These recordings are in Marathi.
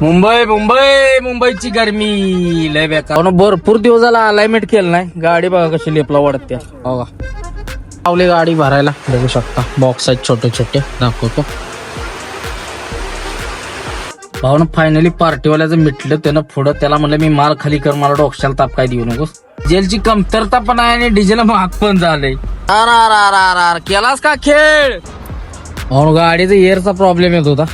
मुंबई मुंबई मुंबईची गरमी लय बेकार. भरपूर दिवस झाला अलाइनमेंट केलं नाही. गाडी बघा कशी लेपला वाढत बघा. लावली गाडी भरायला, बघू शकता. बॉक्स आहेत छोटे छोटे, दाखवतो. भावना फायनली पार्टीवाल्याचं मिटलं त्यानं पुढं. त्याला म्हणलं मी माल खाली कर, मला डोक्याला ताप काय देऊ नकोस. डिझेलची कमतरता पण आहे आणि डिझेल महाग पण झालंय. केलास का खेळ. भाऊ गाडीचा एअरचा प्रॉब्लेम येत होता.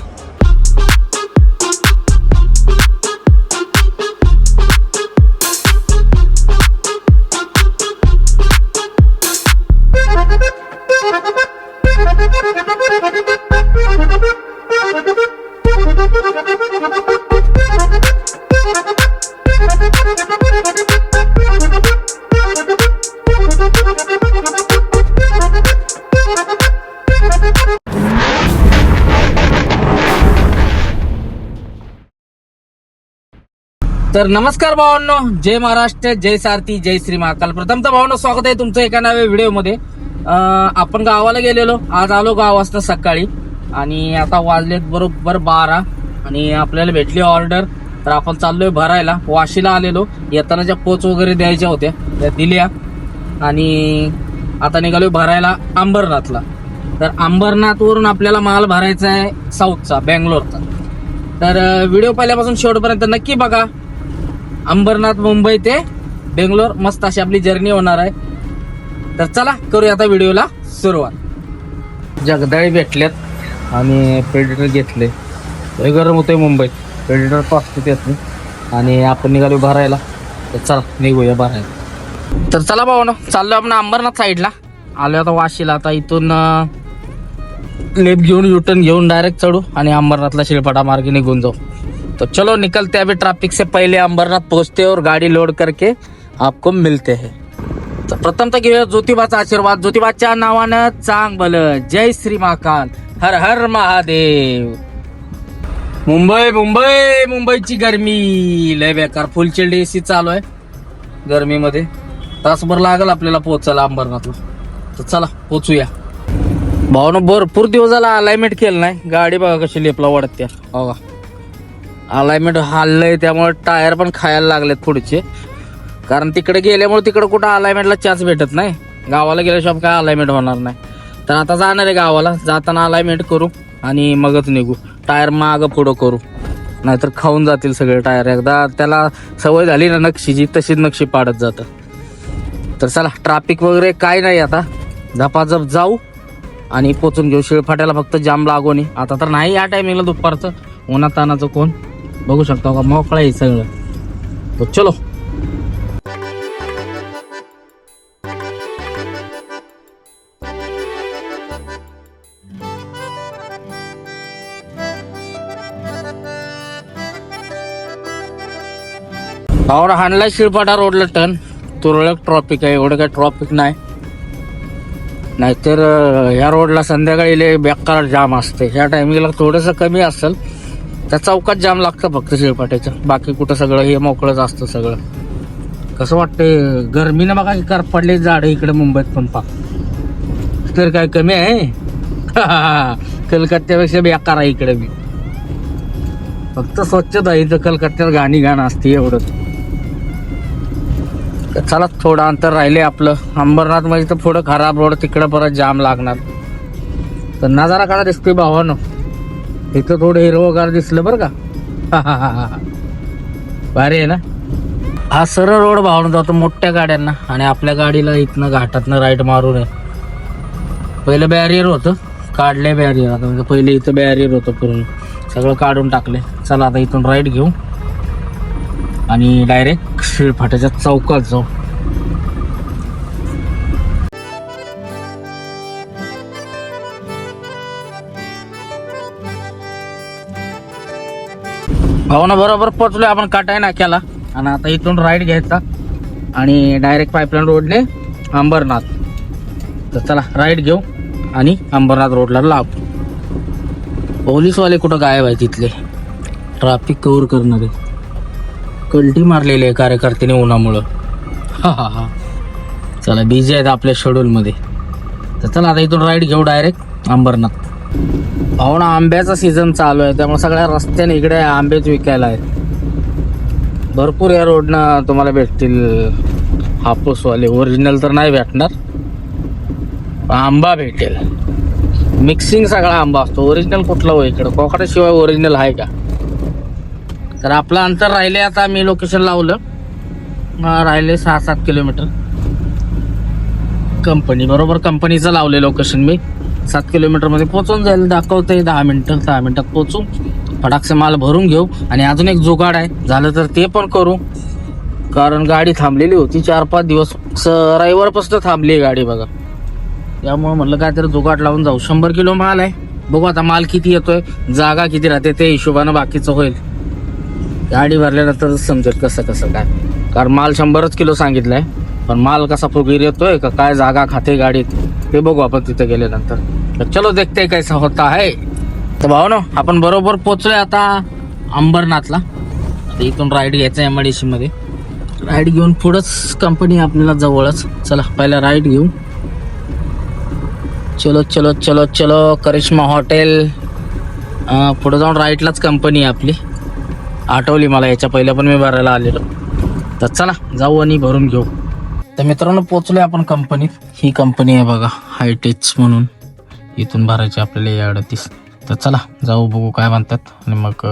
तर नमस्कार भावांनो, जय महाराष्ट्र, जय सारथी, जय श्री महाकाल. प्रथमतः भावांनो स्वागत आहे तुमचं एका नव्या व्हिडिओ मध्ये. आपण गावाला गेलेलो, आज आलो गावासनं सकाळी आणि आता वाजलेत बरोबर 12 आणि आपल्याला भेटली ऑर्डर. तर आपण चाललोय भरायला. वाशीला आलेलो, येताना ज्या पोच वगैरे द्यायच्या होत्या त्या दिल्या आणि आता निघालोय भरायला अंबरनाथला. तर अंबरनाथ वरून आपल्याला माल भरायचा आहे साऊथचा, बेंगलोरचा. तर व्हिडिओ पहिल्यापासून शेवटपर्यंत नक्की बघा. अंबरनाथ मुंबई ते बेंगलोर मस्त अशी आपली जर्नी होणार आहे. तर चला करूया आता व्हिडिओला सुरुवात. जगदाळी भेटल्यात आणि प्रेडिटर घेतले. लय गरम होतंय मुंबईत, प्रेडिटर पाचतो येत नाही आणि आपण निघालो भरायला. तर चला निघूया भरायला. तर चला भाऊ चाललो आपण अंबरनाथ साईडला. आलो आता वाशीला. आता इथून लेफ्ट घेऊन युटर्न घेऊन डायरेक्ट चढू आणि अंबरनाथला शिळपाटा मार्गे निघून जाऊ. तो चलो निकलते अभी ट्रैफिक से पहले अंबरनाथ पहुंचते और गाड़ी लोड करके आपको मिलते हैं. तर प्रथमतः घेऊया ज्योतिबाचा आशीर्वाद. ज्योतिबाच्या नावानं चांग भलं, जय श्री महाकाल, हर हर महादेव. मुंबई मुंबई मुंबईची गरमी लय बेकार. फुल चिल्ड एसी चालू आहे. गरमीमध्ये तासभर लागल आपल्याला पोहोचायला अंबरनाथला. तर चला पोचूया. भावना भरपूर दिवस झाला अलाइनमेंट केलं नाही. गाडी बघा कशी लेपला वाढत बघा. अलाइनमेंट हल्लंय त्यामुळे टायर पण खायला लागलेत पुढचे. कारण तिकडे गेल्यामुळे तिकडे कुठं अलाइनमेंटला चान्स भेटत नाही. गावाला गेल्याशिवाय काय अलाइनमेंट होणार नाही. तर आता जाणार आहे गावाला. जाताना अलाइनमेंट करू आणि मगच निघू. टायर मागं पुढं करू, नाहीतर खाऊन जातील सगळे टायर. एकदा त्याला सवय झाली ना नक्षीची, तशीच नक्षी पाडत जातं. तर चला ट्रॅफिक वगैरे काय नाही, आता झपाझप जाऊ आणि पोचून घेऊ. शिळफाट्याला फक्त जाम लागू नये. आता तर नाही या टायमिंगला दुपारचं उन्हात तानाचं कोण बघू शकता का, मोकळा आहे सगळं. तो चलो. भावना हाणला शिळपाटा रोडला टर्न. तुरळक ट्रॉफिक आहे, एवढं काही ट्रॉफिक नाही. नाहीतर ह्या रोडला संध्याकाळी लय बेकार जाम असते. ह्या टायमिंगला थोडंसं कमी असेल. त्या चौकात जाम लागतं फक्त शिळपाट्याच्या. बाकी कुठं सगळं हे मोकळंच असतं सगळं. कसं वाटतंय गरमीनं बघा कर पडले झाडं इकडे मुंबईत पण पाक. तर काय कमी आहे कलकत्त्यापेक्षा बेकार आहे इकडे मी. फक्त स्वच्छता इथं कलकत्त्यात घाणी घाण असते एवढंच. चला थोडं अंतर राहिले आपलं. अंबरनाथ मध्ये तर थोडं खराब रोड, तिकडं परत जाम लागणार. तर नजारा काढा दिसतोय भावानो. इथं थोडं हिरवगार दिसलं बरं का. भारी आहे ना. हा सरळ रोड भावून जातो मोठ्या गाड्यांना आणि आपल्या गाडीला इथनं घाटातनं राईट मारू नये. पहिलं बॅरियर होतं, काढले बॅरियर. आता म्हणजे पहिले इथं बॅरियर होतं पूर्ण, सगळं काढून टाकले. चला आता इथून राईट घेऊ आणि डायरेक्ट शिळफाट्याच्या चौकात जाऊ. भावना बरोबर पोचलोय आपण काटाय नाक्याला आणि आता इथून राईट घ्यायचा आणि डायरेक्ट पाईपलाईन रोडने अंबरनाथ. तर चला राईट घेऊ आणि अंबरनाथ रोडला लागतो. पोलीसवाले कुठं गायब आहे तिथले, ट्रॅफिक कव्हर करणारे. कल्टी मारलेले कार्यकर्त्याने उन्हामुळं. हा चला बिझी आहेत आपल्या शेड्यूल मध्ये. तर चला आता इथून राईड घेऊ डायरेक्ट अंबरनाथ. भाऊ ना आंब्याचा सीझन चालू आहे त्यामुळे सगळ्या रस्त्याने इकडे आंबेच विकायला आहेत भरपूर. या रोडनं तुम्हाला भेटतील हापूसवाले. ओरिजिनल तर नाही भेटणार, आंबा भेटेल. मिक्सिंग सगळा आंबा असतो. ओरिजिनल कुठला हो इकडं कोकणाशिवाय ओरिजिनल आहे का? तर आपलं अंतर राहिले, आता मी लोकेशन लावलं, राहिले 6-7 किलोमीटर. कंपनी बरोबर कंपनीचं लावले लोकेशन मी. 7 किलोमीटरमध्ये पोचून जाईल. दाखवतंय 10 मिनिटात पोचू. फटाकसे माल भरून घेऊ. आणि अजून एक जुगाड आहे, झालं तर ते पण करू, कारण गाडी थांबलेली होती 4-5 दिवस. रविवारपासून थांबली गाडी बघा. त्यामुळे म्हटलं काहीतरी जुगाड लावून जाऊ. 100 किलो माल आहे. बघू आता माल किती येतोय, जागा किती राहते, ते हिशोबानं बाकीचं होईल. गाडी भरल्यानंतर समजेल कसं काय. कारण माल 100 किलो सांगितलाय, पण माल कसा फुगीर येतोय का काय, जागा खाते गाडीत, ते बघू आपण तिथे गेल्यानंतर. तर चलो देखते कैसा होता है. तर भाऊ ना आपण बरोबर पोचलोय आता अंबरनाथला. आता इथून राईड घ्यायचा MIDC मध्ये. राईड घेऊन पुढंच कंपनी आपल्याला जवळच. चला पहिला राईड घेऊ. चलो चलो चलो चलो करिश्मा हॉटेल. पुढे जाऊन राईटलाच कंपनी आहे आपली. आठवली मला, याच्या पहिल्या पण मी भरायला आलेलो. तर चला जाऊ आणि भरून घेऊ. तर मित्रांनो पोचलोय आपण कंपनीत. ही कंपनी आहे बघा, हायटेच म्हणून. इथून भरायची आपल्याला 38. तर चला जाऊ, बघू काय म्हणतात आणि मग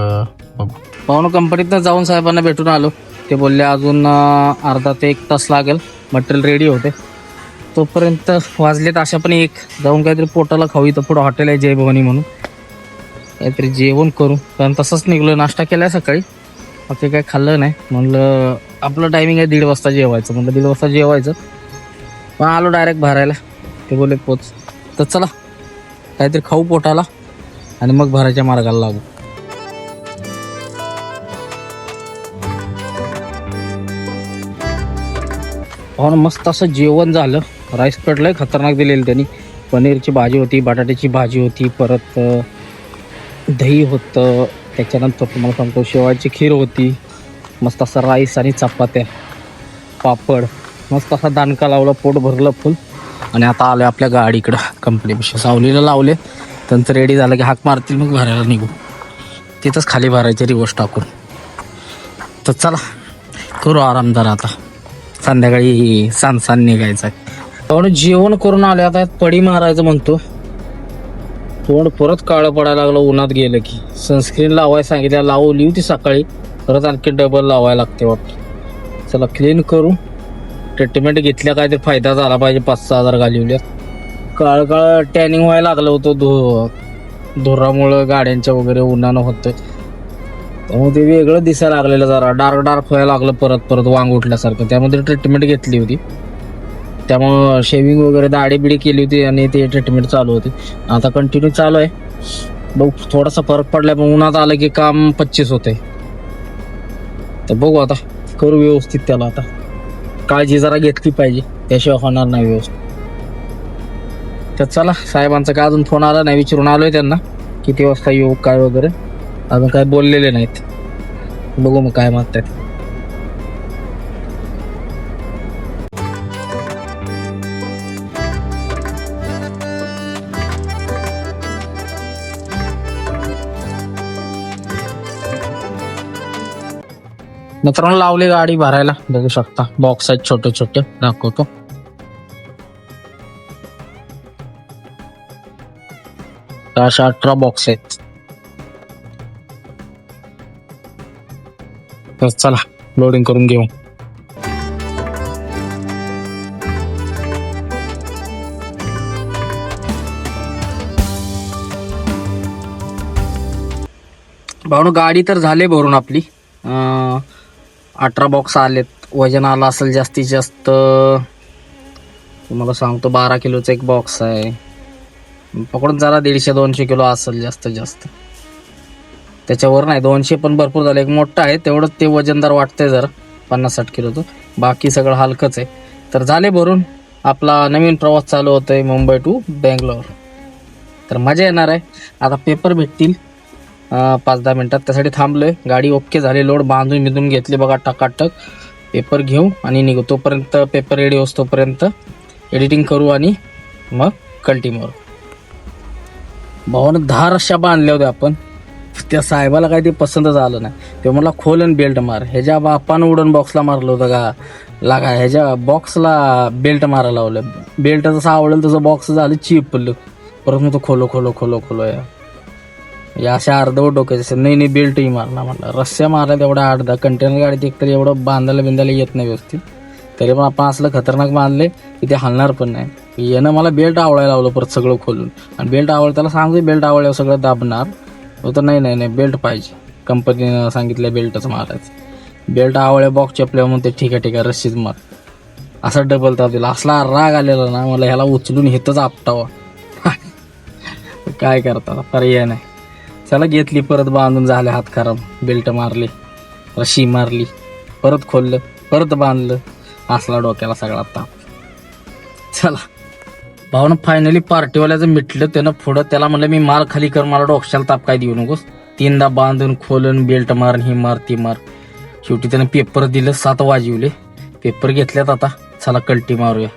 बघू. पाहून कंपनीतनं जाऊन साहेबांना भेटून आलो. ते बोलले अजून अर्धा ते 1 तास लागेल, मटेरियल रेडी होते. तोपर्यंत वाजलेत अशा पण 1. जाऊन काहीतरी पोटाला खाऊ. इथं पुढं हॉटेल आहे जय भवानी म्हणून, काहीतरी जेवण करू. कारण तसंच निघलो, नाश्ता केलाय सकाळी, मग ते काही खाल्लं नाही. म्हणलं आपलं टायमिंग आहे 1:30 वाजता जेवायचं. म्हणलं 1:30 वाजता जेवायचं, पण आलो डायरेक्ट भरायला. ते बोलले पोच. तर चला काहीतरी खाऊ पोटाला आणि मग भरायच्या मार्गाला लागू. हो, मस्त असं जेवण झालं. राईस कटलंय खतरनाक दिलेलं त्यांनी. पनीरची भाजी होती, बटाट्याची भाजी होती, परत दही होतं. त्याच्यानंतर तुम्हाला सांगतो शेवाळची खीर होती. मस्त असा राईस आणि चपात्या, पापड, मस्त असा दाणका लावला, पोट भरलं फुल. आणि आता आलो आपल्या गाडीकडं कंपनीपेक्षा. सावलीला लावले, त्यांचं रेडी झालं की हाक मारतील, मग भरायला निघू. तिथंच खाली भरायचे रिवर्स टाकून. तर चला करू आरामदार. आता संध्याकाळी सांज निघायचं आहे. पण जेवण करून आले, आता पडी मारायचं म्हणतो. तोंड परत काळं पडायला लागलं उन्हात गेलं की. सनस्क्रीन लावायला सांगितलं, लावली होती सकाळी, परत आणखी डबल लावायला लागते वाटतं. चला क्लीन करू. ट्रीटमेंट घेतल्या काय ते फायदा झाला पाहिजे. 5-6 हजार घालवल्या. काळ टॅनिंग व्हायला लागलं होतं धुरामुळं, गाड्यांच्या वगैरे उन्हानं होतं. त्यामुळे ते वेगळं दिसायला लागलेलं, जरा डार्क व्हायला लागलं परत वांग उठल्यासारखं. त्यामध्ये ट्रीटमेंट घेतली होती, त्यामुळं शेविंग वगैरे दाढी बिडी केली होती आणि ते ट्रीटमेंट चालू होती. आता कंटिन्यू चालू आहे. बघू थोडासा फरक पडलाय, पण उन्हात आलं की काम 25 होते. तर बघू आता करू व्यवस्थित त्याला. आता काळजी जरा घेतली पाहिजे, त्याशिवाय होणार नाही व्यवस्थित. तर चला, साहेबांचा काय अजून फोन आला नाही, विचारून आलोय त्यांना किती वाजता येऊ काय वगैरे. अजून काय बोललेले नाहीत. बघू मग काय म्हणतात. मित्रांनो लावली गाडी भरायला, बघू शकता. बॉक्स आहेत छोटे छोटे, दाखवतो. अशा 18 बॉक्स आहेत. तर चला लोडिंग करून घेऊ. भाऊ गाडी तर झाली भरून आपली. 18 बॉक्स आलेत. वजन आलं असेल जास्तीत जास्त, तुम्हाला सांगतो 12 किलोचा एक बॉक्स आहे. पकडून जरा 150-200 किलो असेल जास्तीत जास्त. त्याच्यावर नाही, 200 पण भरपूर झालं. एक मोठं आहे तेवढं ते वजनदार वाटतंय जरा, 50-60 किलोचं. बाकी सगळं हलकंच आहे. तर झाले भरून. आपला नवीन प्रवास चालू होतोय मुंबई टू बेंगलोर. तर मजा येणार आहे. आता पेपर भेटतील 5-10 मिनिटात, त्यासाठी थांबलोय. गाडी ओके झाली, लोड बांधून घेतली बघा टकाटक. पेपर घेऊ आणि निघू. तोपर्यंत पेपर रेडी होस तोपर्यंत एडिटिंग करू आणि मग कंटिन्यू. भावानं 10 रश्या बांधल्या होत्या आपण. त्या साहेबाला काही ते पसंत झालं नाही. ते म्हणला खोल आणि बेल्ट मार. ह्याच्या बापानं उडन बॉक्सला मारलं होतं का लागा, ह्याच्या बॉक्सला बेल्ट मारायला लावलं. बेल्ट जसं आवडेल तसं बॉक्स झालं चिपलं. परत मग तो खोलो या अशा अर्धवट डोक्याचे. नाही बेल्टही मारणार म्हटलं. रस्स्या मारल्या तेवढ्या 8-10 कंटेनर गाडीत एकतर एवढं बांधायला येत नाही व्यवस्थित. तरी पण आपण असलं खतरनाक बांधले की ते हलणार पण नाही. यानं मला बेल्ट आवडायला लावलं परत सगळं खोलून. आणि बेल्ट आवडलं त्याला सांगतो बेल्ट आवडल्यावर सगळं दाबणार होतं. नाही बेल्ट पाहिजे, कंपनीनं सांगितलं बेल्टच मारायचं. बेल्ट आवडल्या बॉक्स चपल्या म्हणून ते ठीक आहे रस्सीच मार. असा डबल ताप दिला. असला राग आलेला ना मला, ह्याला उचलून हिथंच आपटावा. काय करता, पर्याय नाही. चला घेतली परत बांधून, झाले हात खराब. बेल्ट मारली, रशी मारली, परत खोललं, परत बांधलं. असला डोक्याला सगळा ताप. चला भावनं फायनली पार्टीवाल्याचं मिटलं. त्यानं पुढं त्याला म्हणलं मी मार खाली कर, मला डोक्याला ताप काय देऊ नकोस. 3दा बांधून खोलून बेल्ट मार, ही मार ती मार. शेवटी त्यानं पेपर दिलं. 7 वाजवले. पेपर घेतल्यात. आता चला कल्टी मारूया.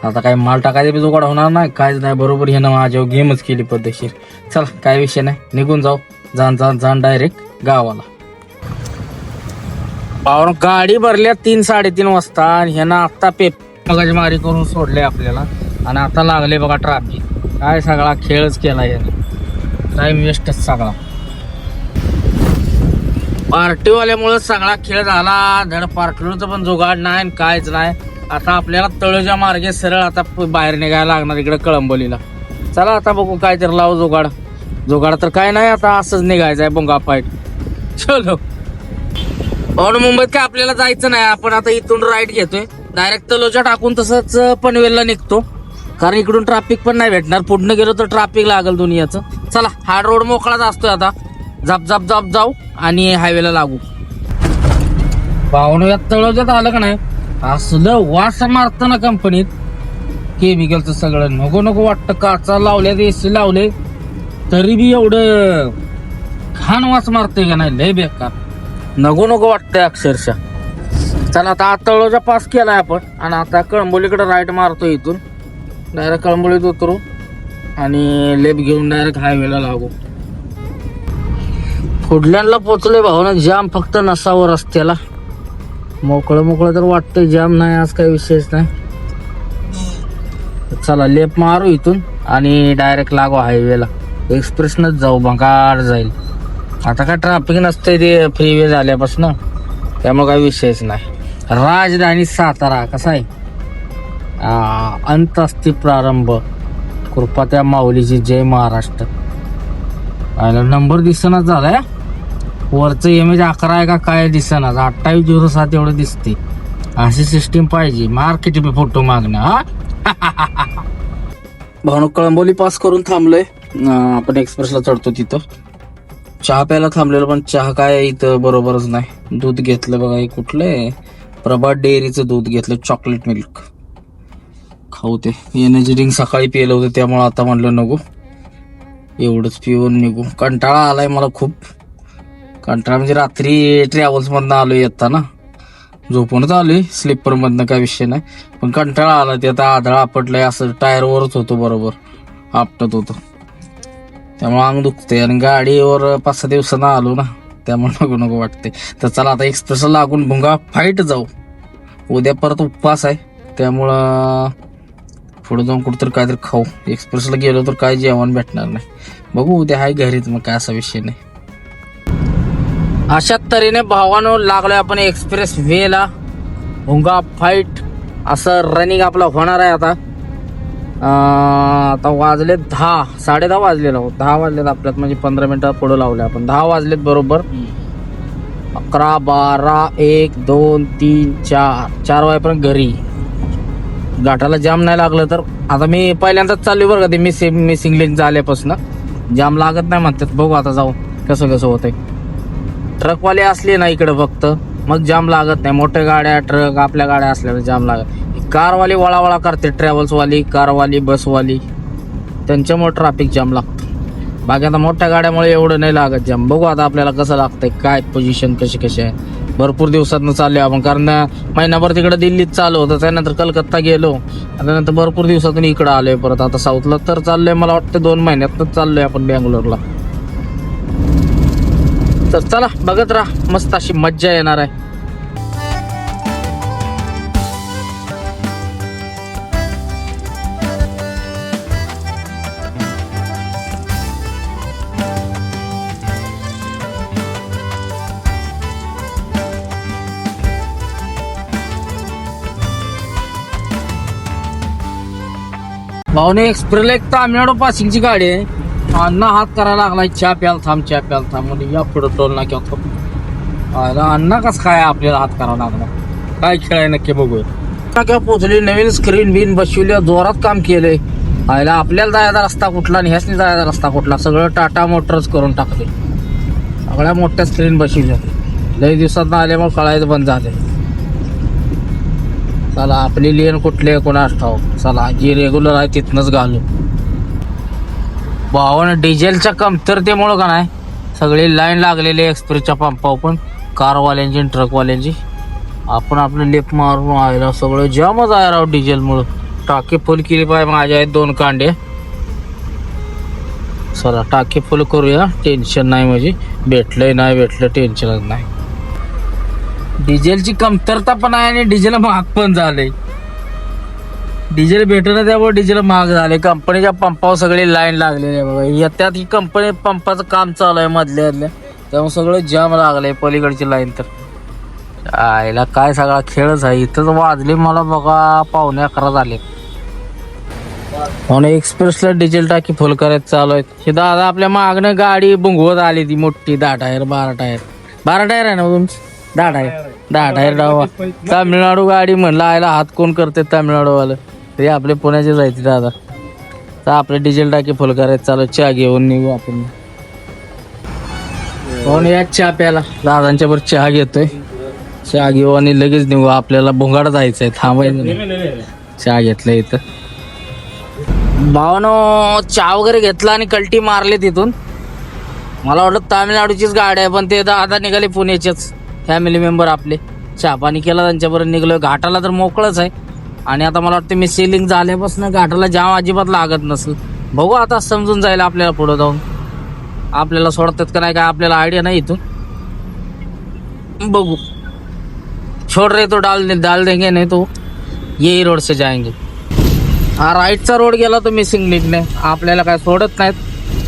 आता काय माल टाकायचा बी जोगाड होणार नाही, कायच नाही. बरोबर ह्यानं माझ्यावर गेमच केली पद्धतशीर. चला काय विषय नाही, निघून जाऊ. जाण डायरेक्ट गावाला. पावर गाडी भरल्या 3-3:30 वाजता. आणि ह्यानं आत्ता पेपराची मारी करून सोडले आपल्याला. आणि आता लागले बघा ट्रॅफिक. काय सगळा खेळच केला याने, टाइम वेस्टच सगळा. पार्टीवाल्यामुळे सगळा खेळ झाला. धड पार्टीचं पण जुगाड नाही, कायच नाही. आता आपल्याला तळोजा मार्गे सरळ आता बाहेर निघायला लागणार इकडे कळंबोलीला. चला आता बघू काय तर लावू जुगाड तर काय नाही. आता असंच निघायचं आहे बोंगा फाईट. चलो म्हणून मुंबईत काय आपल्याला जायचं नाही. आपण आता इथून राईट घेतोय डायरेक्ट तलोजा टाकून तसंच पनवेलला निघतो. कारण इकडून ट्रॅफिक पण नाही भेटणार. पुढनं गेलो तर ट्रॅफिक लागल दुनियाचं. चला हा रोड मोकळाच असतोय आता. जाप जाऊ आणि हायवेला लागू. पाहुणे तळोजात आलं का नाही, असलं वास मारतं ना कंपनीत केमिकलचं सगळं. नको वाटतं. काचा लावल्या, एसी लावले तरी बी एवढं घाण वास मारतंय का नाही, लय बेकार. नको वाटतंय अक्षरशः. चला आता तळोजा पास केलाय आपण. आणि आता कळंबोलीकडे राईट मारतो. इथून डायरेक्ट कळंबोलीत उतरू आणि लेफ्ट घेऊन डायरेक्ट हायवेला लागू. फुडल्याला पोचलोय भावना. जाम फक्त नसावं रस्त्याला. मोकळं तर वाटतंय, जाम नाही आज, काही विषयच नाही. चला लेफ्ट मारू इथून आणि डायरेक्ट लागू हायवेला. एक्सप्रेसनच जाऊ, भंगार जाईल. आता काय ट्रॅफिक नसतंय ते फ्रीवे झाल्यापासून, त्यामुळे काही विषयच नाही. राजधानी सातारा कसा आहे, अंत असते प्रारंभ. कृपा त्या माऊलीची, जय महाराष्ट्र. नंबर दिसनाच झालाय. वरचं इमेज 11 आहे का काय दिसना, 2807 एवढं दिसते. अशी सिस्टीम पाहिजे. मार्केट बी फोटो मागणं. हा भावनो कळंबोली पास करून थांबलोय. आपण एक्सप्रेसला चढतो. तिथं चहा प्यायला थांबलेलो, पण चहा काय इथं बरोबरच नाही. दूध घेतलं बघा, हे कुठलंय, प्रभात डेअरीचं दूध घेतलं, चॉकलेट मिल्क. खाऊ ते एनर्जी ड्रिंक सकाळी पिलं होतं, त्यामुळे आता म्हणलं नको, एवढंच पिऊन निघू. कंटाळा आलाय मला खूप. कंटाळा म्हणजे रात्री ट्रॅव्हल्स मधनं आलोय येताना, झोपूनच आलोय स्लीपर मधनं, काय विषय नाही. पण कंटाळा आला. ते आता आदळा आपटलाय, असं टायरवरच होतो, बरोबर आपटत होतो, त्यामुळे अंग दुखते. आणि गाडीवर 5-6 दिवसांना आलो ना, त्यामुळे नको वाटते. तर चला आता एक्सप्रेसला लागून भुंगा फाईट जाऊ. उद्या परत उपवास आहे, त्यामुळं पुढे जाऊन कुठंतरी काहीतरी खाऊ. एक्सप्रेसला गेलो तर काय जेवण भेटणार नाही. बघू उद्या आहे घरीच, मग काय असा विषय नाही. अशा तऱ्हेने भावानं लागलोय आपण एक्सप्रेस वेला. भुंगा फाईट असं रनिंग आपला होणार आहे आता. आता वाजलेत 10, 10:30 वाजलेला. 10 वाजलेत आपल्यात, म्हणजे 15 मिनिटं पुढे लावले आपण. 10 वाजलेत बरोबर. 11, 12, 1, 2, 3, 4 वाजेपर्यंत घरी. घाटाला जाम नाही लागलं तर, आता मी पहिल्यांदाच चालू बरं का, ते मिसिंग लिंक झाल्यापासून जाम लागत नाही म्हणतात. बघू आता जाऊ कसं होतंय. ट्रकवाले असले ना इकडे फक्त, मग जाम लागत नाही. मोठ्या गाड्या, ट्रक, आपल्या गाड्या असल्यावर जाम लागत. कारवाली वळावळा करते, ट्रॅव्हल्सवाली, कारवाली, बसवाली, त्यांच्यामुळे ट्रॅफिक जाम लागतं. बाकी आता मोठ्या गाड्यामुळे एवढं नाही लागत जाम. बघू आता आपल्याला कसं लागतंय, काय पोझिशन कशी आहे. भरपूर दिवसातनं चाललोय आपण, कारण महिनाभर तिकडे दिल्लीत चालू होतं, त्यानंतर कलकत्ता गेलो, त्यानंतर भरपूर दिवसातून इकडं आलोय परत. आता साऊथला तर चाललोय, मला वाटतं 2 महिन्यातच चाललोय आपण बँगलोरला. तर चला बघत राहा, मस्त अशी मज्जा येणार आहे. भावने एक्सप्रेस एक तामिळनाडू पासिंगची गाडी आहे. अण्णा हात करायला लागलाय, चहा प्यायला थांब म्हणजे या पुढं टोल नाक्या अण्णा कसं काय आपल्याला हात करावा लागला, काय खेळाय नक्की बघूया. नाक्या पोचली, नवीन स्क्रीन बिन बसवली, जोरात काम केलंय. आयला आपल्याला जायचा रस्ता कुठला आणि ह्यासनी जायचा रस्ता कुठला, सगळं टाटा मोटर्स करून टाकले. सगळ्या मोठ्या स्क्रीन बसवल्या, लई दिवसात आल्यामुळे कळायचं बंद झालंय. चला आपली लेन कुठले कोणास ठाव, चला जी रेग्युलर आहे तिथनच घालू. भावानं डिझेलच्या कमतरतेमुळं का नाही सगळी लाईन लागलेली एक्सप्रेसच्या पंपावर, पण कारवाल्यांची आणि ट्रकवाल्यांची. आपण आपलं लेप मारून आयला सगळं जामच आहे राव डिझेलमुळं. टाकी फुल केली पाहिजे, माझ्या आहेत 2 कांडे. चला टाकी फुल करूया, टेन्शन नाही, म्हणजे भेटलं टेन्शनच नाही. डिझेलची कमतरता पण आहे आणि डिझेल महाग पण झालंय. डिझेल भेटणं त्यामुळे डिझेल महाग झाले. कंपनीच्या पंपावर सगळी लाईन लागलेली आहे बघा. येत्यात ही कंपनी पंपाचं काम चालू आहे मधल्या त्यामुळे सगळं जाम लागलंय पलीकडची लाईन. तर आईला काय सगळा खेळच आहे. इथंच वाजले मला बघा 11:15 झाले. म्हणून एक्सप्रेसला डिझेल टाकी फुल करायचं चालू आहे. हे दादा आपल्या मागणं गाडी बुंगवत आली, ती मोठी 10 टायर 12 टायर आहे ना तुमची? 10 टायर डावा. तामिळनाडू गाडी म्हणलं आयला हात कोण करते तामिळनाडूवालं, ते आपले पुण्याचे जायचे दादा. तर आपले डिझेल टाकी फुल करायचं चालू. चहा घेऊन निघू आपण. म्हणून या चहा प्यायला दादांच्या वर चहा घेतोय. चहा घेऊ आणि लगेच निघू. आपल्याला भोंगाड जायचंय, थांबायचं. चहा घेतलं इथं भावानो, चहा वगैरे घेतला आणि कल्टी मारले तिथून. मला वाटलं तामिळनाडूचीच गाडी आहे, पण ते दादा निघाले पुण्याचेच फॅमिली मेंबर आपले. चहा पाणी केला त्यांच्याबरोबर निघलो. घाटाला तर मोकळच आहे आणि आता मला वाटतं मी सेलिंग झाल्यापासून घाटाला जाम अजिबात लागत नसेल. बघू आता समजून जाईल आपल्याला पुढे जाऊन. आपल्याला सोडतात का नाही काय आपल्याला आयडिया नाही इथून, बघू. छोड़ रहे तो डाल देंगे, नहीं तो यही रोड से जाएंगे. हा राईटचा रोड गेला तो मिसिंग लिंकने, आपल्याला काय सोडत नाहीत.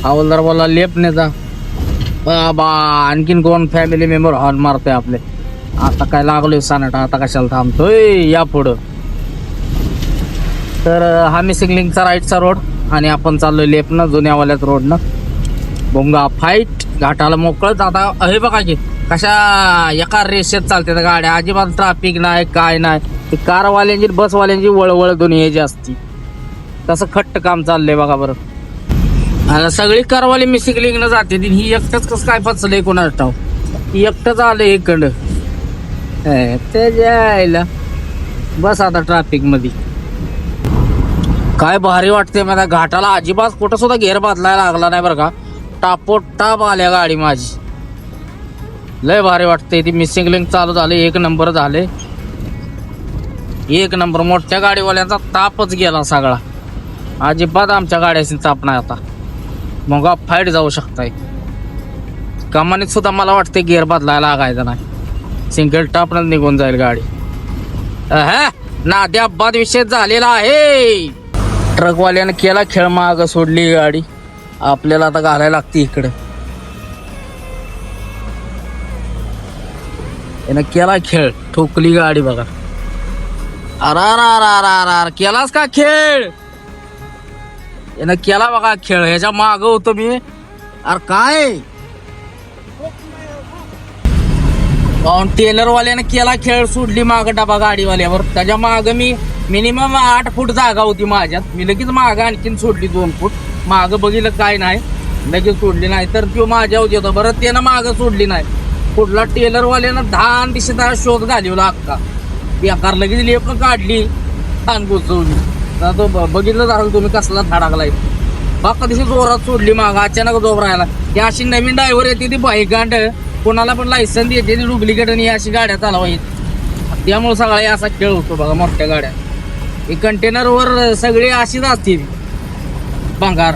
हवालदार बोला लेफ्टने जा. बाबा आणखीन कोण फॅमिली मेंबर हॉर्न मारतोय आपले. आता काय लागलोय सानाटा, आता कशाला थांबतोय या पुढं. तर हा मिसिंग लिंकचा राईटचा रोड आणि आपण चाललोय लेफ्टनं जुन्यावाल्याच रोडनं. बोंगा फाईट घाटाला मोकळत. आता हे बघा की कशा एका रेषेत चालते त्या गाड्या, अजिबात ट्रॅफिक नाही काय नाही. ती कारवाल्यांची बसवाल्यांची वळवळ दोन्ही याची असती. तसं खट्ट काम चाललंय बघा बरं. आता सगळी कारवाली मिसिंग लिंकनं जाते, ही एकटंच कसं काय फसलंय कोणाच ठाव. ती एकटंच आलंय इकडं ते जायला. बस आता ट्रॅफिक मध्ये काय भारी वाटते मला. घाटाला अजिबात कुठं सुद्धा घेर बदलायला लागला नाही बरं का. टापोटाप आल्या गाडी माझी, लय भारी वाटते. ती मिसिंग लिंक चालू झाले, 1 नंबर झाले, 1 नंबर. मोठ्या गाडीवाल्यांचा तापच गेला सगळा. अजिबात आमच्या गाड्याशी ताप नाही आता. मग फाईट जाऊ शकताय. कमानीत सुद्धा मला वाटते गिअर बदलायला लागायचं नाही, सिंगल टापनच निघून जाईल गाडी. नाद्या बाद विषय झालेला आहे. ट्रकवाल्यानं केला खेळ, माग सोडली गाडी. आपल्याला आता घालायला लागते इकडं. यानं केला खेळ, ठोकली गाडी बघा. अरा केलास का खेळ? यानं केला बघा खेळ. ह्याच्या माग होतो मी. अरे काय टेलरवाल्यानं केला खेळ, सोडली माग डबा गाडीवाल्यावर. त्याच्या माग मी मिनिमम 8 फूट जागा होती माझ्यात. मी लगेच माग आणखीन सोडली 2 फूट. माग बघितलं काय नाही, लगेच सोडली नाही. तर तो माझ्या होती होता बरं, त्यानं माग सोडली नाही. कुठला टेलरवाल्यानं 10 दिशेचा शोध घालवला अक्का. बेकार लगेच लेप काढली आणि घुसवली. तो बघितलं झालं तुम्ही कसला धडाकलाय. बाका दिवशी जोरात सोडली माग अचानक जोर राहिला. ही अशी नवीन ड्रायव्हर येते ती बाईक गांड कोणाला पण लायसन देते ती डुप्लिकेट आणि अशी गाड्या चालवायची. त्यामुळे सगळा असा खेळ होतो बघा मोठ्या गाड्या. हे कंटेनरवर सगळे अशीच असतील भंगार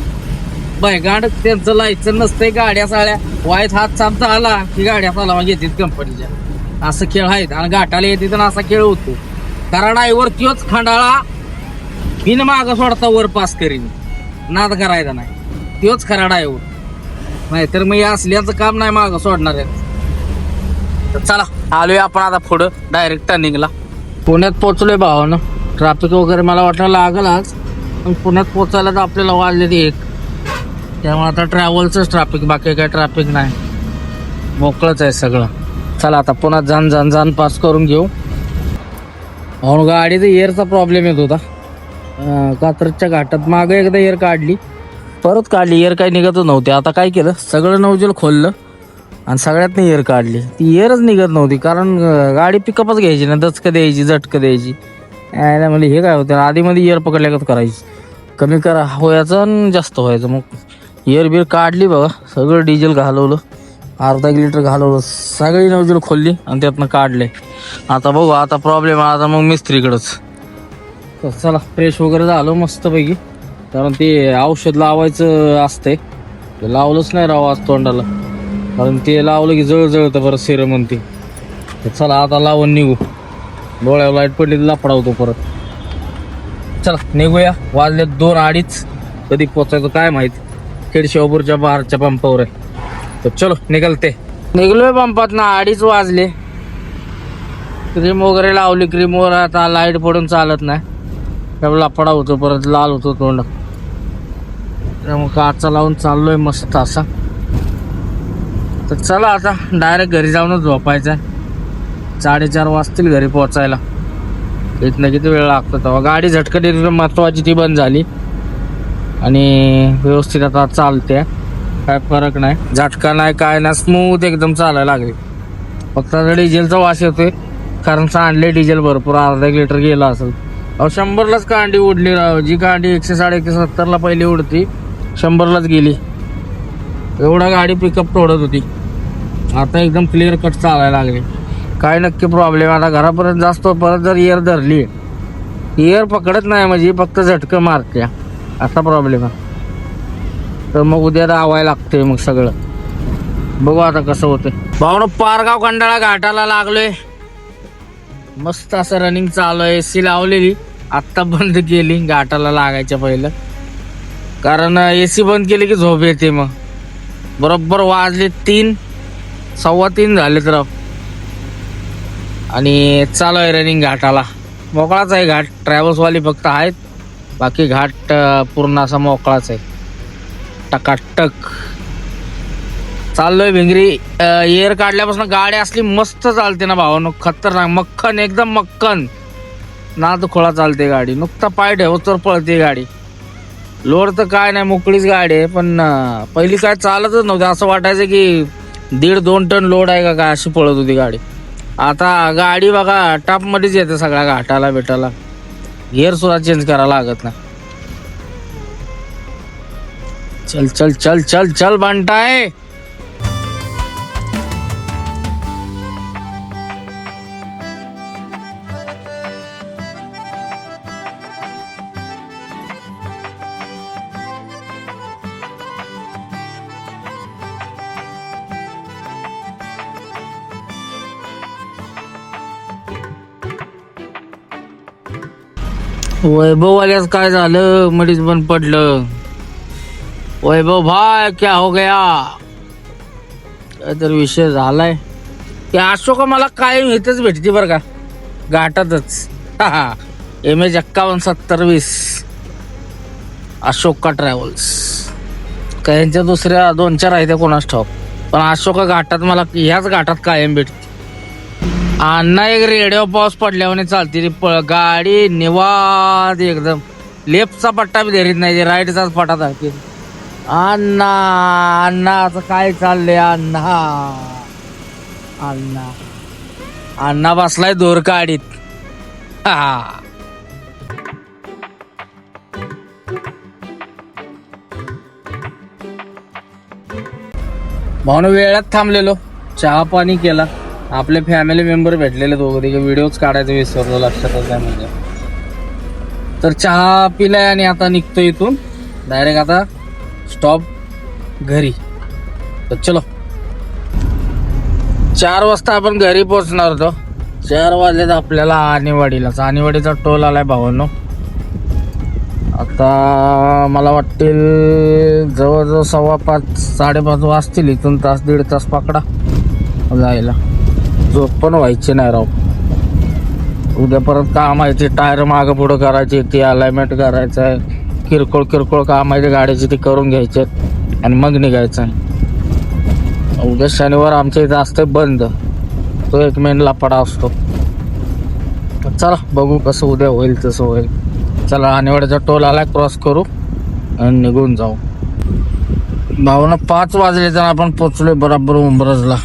बायगांड. त्यांचं लायसन नसतंय. गाड्या साड्या वाईट हात साफ झाला की गाड्या चालवा घेतात कंपनीच्या. असं खेळ आहेत आणि घाटाला येते तर असा खेळ होतो. कारण ड्रायव्हर तोच खंडाळा बिन माग सोडता वर पास करीन. नाद करायचा नाही. तोच खरा ड्रायव्हर. नाहीतर मग असल्याचं काम नाही माग सोडणार आहे. चला आलोय आपण आता पुढं डायरेक्ट टर्निंगला. पुण्यात पोहोचलोय भावानं. ट्रॅफिक वगैरे मला वाटलं लागल आज. पण पुण्यात पोचायला तर आपल्याला वाजले 1. त्यामुळे आता ट्रॅव्हलचंच ट्रॅफिक बाकी काय ट्रॅफिक नाही. मोकळंच आहे सगळं. चला आता पुन्हा जाण पास करून घेऊ. म्हणून गाडीचा एअरचा प्रॉब्लेम येत होता. कात्रजच्या घाटात मागं एकदा एअर काढली परत काढली. एअर काही निघतच नव्हते. आता काय केलं सगळं नवजल खोललं आणि सगळ्यात एअर काढली. ती एअरच निघत नव्हती. कारण गाडी पिकअपच घ्यायची ना. दचकं द्यायची झटकं द्यायची. म्हणजे हे काय होतं आधीमध्ये एअर पकडल्यागत करायची. कमी करा व्हायचं आणि जास्त व्हायचं. मग एअर बिअर काढली बघा. सगळं डिझेल घालवलं. अर्धा लिटर घालवलं. सगळी नवजल खोलली आणि त्यातनं काढले. आता बघू आता प्रॉब्लेम आता मग मिस्त्रीकडंच. तर चला फ्रेश वगैरे झालो मस्तपैकी. कारण ते औषध लावायचं असतंय. ते लावलंच नाही राव आज तोंडाला. कारण ते लावलं की जळतं बरं सिरम म्हणते. तर चला आता लावून निघू. डोळ्यावर लाईट पडली तर लफडा होतो परत. चला निघूया. वाजले 2-2:30. कधी पोचायचं काय माहित. खेडशिवापूरच्या बाहेरच्या पंपावर आहे. तर चलो निघलोय पंपात ना. 2:30 वाजले. क्रीम वगैरे लावली. क्रीमवर आता लाईट पडून चालत नाही. त्यामुळे लफडा होतो परत लाल होतो तोंड. त्यामुळे काचा लावून चाललोय मस्त असा. तर चला आता डायरेक्ट घरी जाऊनच झोपायचं. 4:30 वाजतील घरी पोचायला. इथनं किती वेळ लागतो तेव्हा. गाडी झटकन येते महत्वाची ती बंद झाली आणि व्यवस्थित आता चालते. काय फरक नाही. झटका नाही काय नाही. स्मूथ एकदम चालायला लागली. फक्त आता डिझेलचा वास येतोय. कारण सांडले डिझेल भरपूर. अर्धा 1 लिटर गेला असेल. 100लाच कांडी उडली राव. जी कांडी 160-170ला पहिली उडती 100लाच गेली. एवढा गाडी पिकअप तोडत होती. आता एकदम क्लिअर कट चालायला लागली. काय नक्की प्रॉब्लेम आता घरापर्यंत जास्त परत जर एअर धरली एअर पकडत नाही म्हणजे फक्त झटकं मारते. असा प्रॉब्लेम आहे. तर मग उद्या रावायला लागते मग सगळं. बघू आता कसं होतं. भावनो पारगाव खंडाळा घाटाला लागलोय. मस्त असं रनिंग चालू आहे. एसी लावलेली आत्ता बंद केली घाटाला लागायच्या पहिलं. कारण एसी बंद केली की झोप येते. मग बरोबर वाजले 3, 3:15 झालेत राव. आणि चालू आहे रनिंग घाटाला. मोकळाच आहे घाट. ट्रॅव्हल्सवाली फक्त आहेत. बाकी घाट पूर्ण असा मोकळाच आहे. टकाटक चाललोय भिंगरी. एअर काढल्यापासून गाडी असली मस्त चालते ना भावानो. खतरनाक मक्खन एकदम मक्खन. नाद खोळा चालते गाडी. नुकता पाय ठेवतो पळते गाडी. लोड तर काय नाही मोकळीच गाडी आहे. पण पहिली काय चालतच नव्हती. असं वाटायचं की 1.5-2 टन लोड आहे का काय अशी पळत होती गाडी. आता गाडी बघा टॉप मध्येच येते सगळ्या घाटाला भेटाला. गिअर सुद्धा चेंज करायला लागत नाही. चल चल चल चल चल बंटाय. वैभव वाल्याच काय झालं मध्येच बंद पडलं. वैभव भाई क्या हो गया. तर विषय झालाय. ते अशोका मला काय इथेच भेटते बरं का घाटातच. MH 517020 Ashoka travels. काय यांच्या दुसऱ्या 2-4 आहेत कोणाच ठाऊक. पण अशोका घाटात मला ह्याच घाटात कायम भेटते. अण्णा एक रेडिओ पाऊस पडल्यावर चालते गाडी निवाद एकदम. लेफ्टचा पट्टा बी धरीत नाही. राईटचाच पट्टा धरते. अण्णा अण्णा असं काय चाललंय. अण्णा अण्णा अण्णा बसलाय दोर काढीत. भाऊन वेळात थांबलेलो, चहा पाणी केला, आपले फॅमिली मेंबर भेटलेले दोघं तिघे, व्हिडिओच काढायचं विसरलो, लक्षातच नाही म्हणजे. तर चहा पिलाय आणि आता निघतो इथून डायरेक्ट आता स्टॉप घरी. तर चलो 4 वाजता आपण घरी पोहोचणार होतो. 4 वाजलेत आपल्याला आणेवाडीचा टोल आलाय भावांनो. आता मला वाटतील जवळजवळ 5:15 5:30 वाजतील. इथून तास दीड तास पकडा जायला. झोप पण व्हायची नाही राव. उद्या परत काम आहे, ते टायर मागं पुढं करायचे, ती अलाइनमेंट करायचं आहे, किरकोळ काम आहे ते गाडीचे, ते करून घ्यायचे आणि मग निघायचं आहे. उद्या शनिवार आमच्या इथं असते बंद, तो एक मेन लपाडा असतो. चला बघू कसं उद्या होईल तसं होईल. चला आणेवाड्याचा टोल आला, क्रॉस करू आणि निघून जाऊ. भावना 5 वाजले तर आपण पोचलोय बरोबर उंबरजला.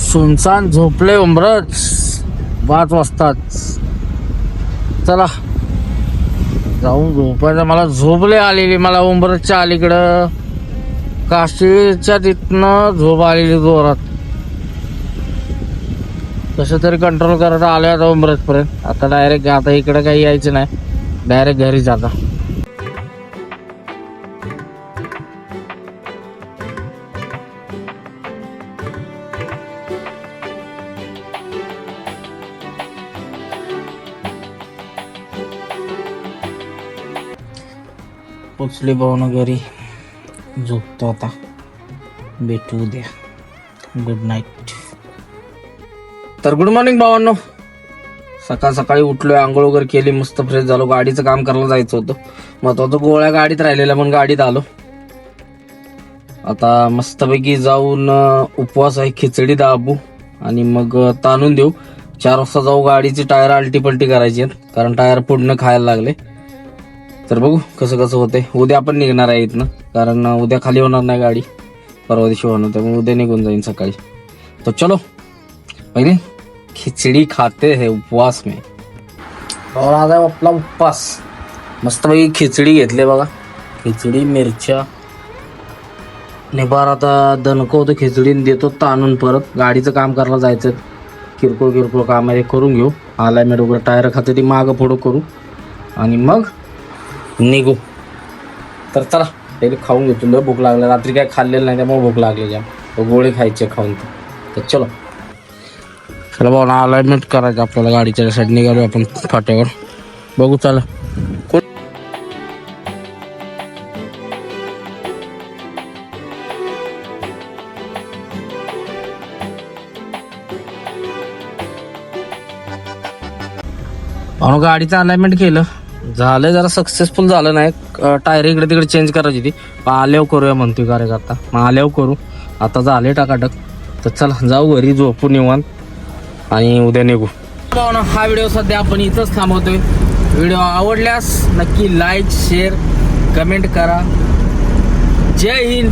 सुनसान झोपले उंबरज 5 वाजताच. चला जाऊन झोपायचं. मला झोपले आलेली, मला उंबरजच्या अलीकडं काशीच्या तिथनं झोप आलेली जोरात. कसं तरी कंट्रोल करत आलोय आता उंबरजपर्यंत. आता डायरेक्ट आता इकडे काही यायचं नाही, डायरेक्ट घरी जाता. पोचले भावना घरी, झोपतो आता. भेटू उद्या. Good night. तर गुड मॉर्निंग भावांनो. सकाळी उठलोय, आंघोळ वगैरे केली, मस्त फ्रेश झालो. गाडीचं काम करायला जायचं होतं, महत्वाचं गोळ्या गाडीत राहिलेल्या, पण गाडीत आलो. आता मस्तपैकी जाऊन उपवास आहे, खिचडी दाबू आणि मग ताणून देऊ. 4 वाजता जाऊ. गाडीची टायर आलटी पलटी करायची आहेत, कारण टायर पुढनं खायला लागले. तर बघू कसं होतंय. उद्या आपण निघणार आहे इथनं, कारण उद्या खाली होणार नाही गाडी, परवा दिवशी होणार, त्यामुळे उद्या निघून जाईन सकाळी. तो चलो पहिले खिचडी खाते है उपवास में. और आज आहे आपला उपवास. मस्त पैकी खिचडी घेतली बघा, खिचडी मिरच्या निबार. आता दणकवतो खिचडी, देतो ताणून. परत गाडीचं काम करायला जायचं, किरकोळ काम आहे करून घेऊ. अलाइनमेंट वगैरे टायर खाते ती मागं पुढं करू आणि मग निघू. तर चला पहिले खाऊन घेतो, लय भूक लागली. रात्री काय खाल्लेलं नाही त्यामुळे भूक लागली जाम. गोळे खायचे खाऊन. तर चलो चला भाऊ ना, अलाइनमेंट करायचं आपल्याला गाडीच्या साईड. निघालो आपण फाट्यावर, बघू चला. गाडीचं अलाइनमेंट केलं, झालं, जरा सक्सेसफुल झालं नाही. टायर इकडे तिकडे चेंज करायची ती, आल्यावर करूया म्हणतोय कार्यकर्ता. मग आल्यावर करू, आता झाले टाकाटक. तर चला जाऊ घरी, झोपून निवांत आणि उद्या निघू. हा व्हिडिओ सध्या आपण इथंच थांबवतोय. व्हिडिओ आवडल्यास नक्की लाईक, शेअर, कमेंट करा. जय हिंद,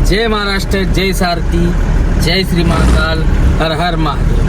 जय महाराष्ट्र, जय सारथी, जय श्री महाकाल, हर हर महादेव.